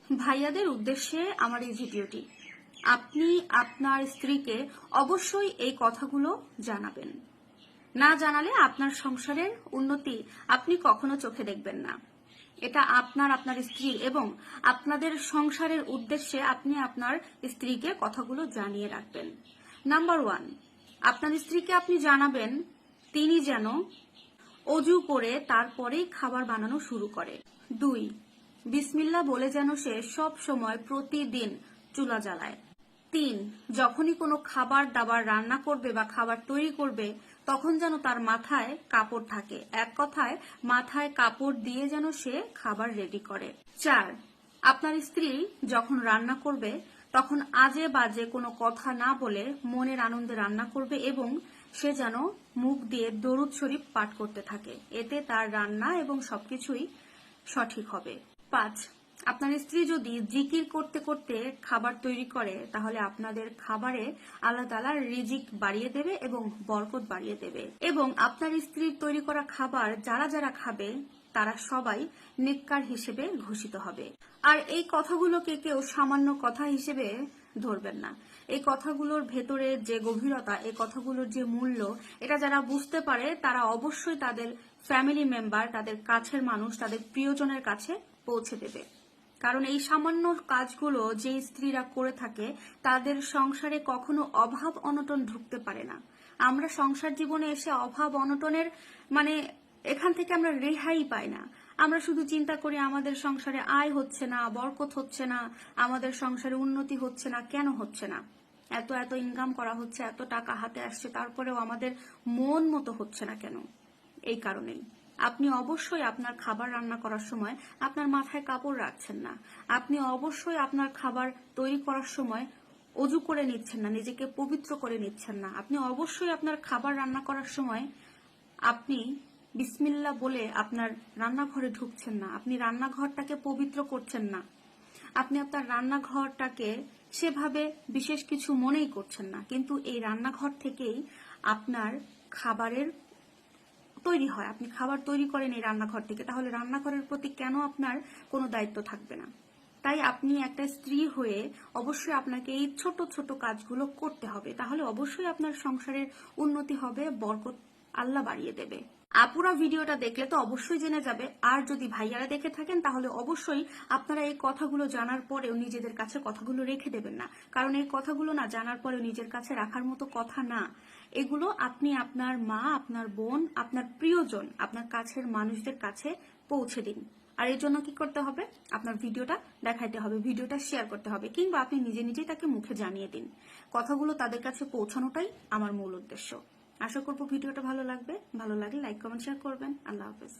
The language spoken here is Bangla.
ভাইয়াদের উদ্দেশ্যে আমার এই ভিডিওটি। আপনি আপনার স্ত্রীকে অবশ্যই এই কথাগুলো জানাবেন। না জানালে আপনার সংসারের উন্নতি আপনি কখনো চোখে দেখবেন না। এটা আপনার স্ত্রী এবং আপনাদের সংসারের উদ্দেশ্যে আপনি আপনার স্ত্রীকে কথাগুলো জানিয়ে রাখবেন। নাম্বার 1, আপনার স্ত্রীকে আপনি জানাবেন তিনি যেন অজু করে তারপরেই খাবার বানানো শুরু করে। 2, বিসমিল্লাহ বলে যেন সে সব সময় প্রতিদিন চুলা জ্বালায়। 3, যখনই কোনো খাবার দাবার রান্না করবে বা খাবার তৈরি করবে তখন যেন তার মাথায় কাপড় থাকে, এক কথায় মাথায় কাপড় দিয়ে যেন সে খাবার রেডি করে। 4, আপনার স্ত্রী যখন রান্না করবে তখন আজে বাজে কোনো কথা না বলে মনের আনন্দে রান্না করবে এবং সে যেন মুখ দিয়ে দরুদ শরীফ পাঠ করতে থাকে, এতে তার রান্না এবং সবকিছুই সঠিক হবে। 5, আপনার স্ত্রী যদি জিকির করতে করতে খাবার তৈরি করে তাহলে আপনাদের খাবারে আল্লাহ তাআলা রিজিক বাড়িয়ে দেবে এবং বরকত বাড়িয়ে দেবে এবং আপনার স্ত্রীর তৈরি করা খাবার যারা যারা খাবে তারা সবাই নেককার হিসেবে ঘোষিত হবে। আর এই কথাগুলোকে কেউ সামান্য কথা হিসেবে ধরবেন না। এই কথাগুলোর ভেতরে যে গভীরতা, এই কথাগুলোর যে মূল্য, এটা যারা বুঝতে পারে তারা অবশ্যই তাদের ফ্যামিলি মেম্বার, তাদের কাছের মানুষ, তাদের প্রিয়জনের কাছে পৌঁছে দেবে। কারণ এই সামান্য কাজগুলো যে স্ত্রীরা করে থাকে তাদের সংসারে কখনো অভাব অনটন ঢুকতে পারে না। আমরা সংসার জীবনে এসে অভাব অনটনের এখান থেকে আমরা রেহাই পাই না। আমরা শুধু চিন্তা করি আমাদের সংসারে আয় হচ্ছে না, বরকত হচ্ছে না, আমাদের সংসারে উন্নতি হচ্ছে না, কেন হচ্ছে না? এত এত ইনকাম করা হচ্ছে, এত টাকা হাতে আসছে, তারপরেও আমাদের মন মতো হচ্ছে না কেন? এই কারণেই আপনি অবশ্যই আপনার খাবার রান্না করার সময় আপনার মাথায় কাপড় রাখছেন না। আপনি অবশ্যই আপনার খাবার তৈরি করার সময় অজু করে নিচ্ছেন না, নিজেকে পবিত্র করে নিচ্ছেন না। আপনি অবশ্যই আপনার খাবার রান্না করার সময় আপনি বিসমিল্লাহ বলে আপনার রান্নাঘরে ঢুকছেন না, আপনি রান্নাঘরটাকে পবিত্র করছেন না, আপনি আপনার রান্নাঘরটাকে সেভাবে বিশেষ কিছু মনেই করছেন না। কিন্তু এই রান্নাঘর থেকেই আপনার খাবারের তৈরি হয়, আপনি খাবার তৈরি করেন এই রান্নাঘর থেকে, তাহলে রান্নাঘরের প্রতি কেন আপনার কোনো দায়িত্ব থাকবে না? তাই আপনি একটা স্ত্রী হয়ে অবশ্যই আপনাকে এই ছোট ছোট কাজগুলো করতে হবে, তাহলে অবশ্যই আপনার সংসারের উন্নতি হবে, বরকত আল্লাহ বাড়িয়ে দেবে। আপুরা ভিডিওটা দেখলে তো অবশ্যই জেনে যাবে, আর যদি ভাইয়ারা দেখে থাকেন তাহলে অবশ্যই আপনারা এই কথাগুলো জানার পরেও নিজেদের কাছে কথাগুলো রেখে দেবেন না, কারণ এই কথাগুলো না জানার পরেও নিজের কাছে রাখার মতো কথা না। এগুলো আপনি আপনার মা, আপনার বোন, আপনার প্রিয়জন, আপনার কাছের মানুষদের কাছে পৌঁছে দিন। আর এর জন্য কি করতে হবে? আপনার ভিডিওটা দেখাইতে হবে, ভিডিওটা শেয়ার করতে হবে, কিংবা আপনি নিজে নিজেই তাকে মুখে জানিয়ে দিন। কথাগুলো তাদের কাছে পৌঁছানোটাই আমার মূল উদ্দেশ্য। আশা করবো ভিডিওটা ভালো লাগবে। ভালো লাগলে লাইক, কমেন্ট, শেয়ার করবেন। আল্লাহ হাফেজ।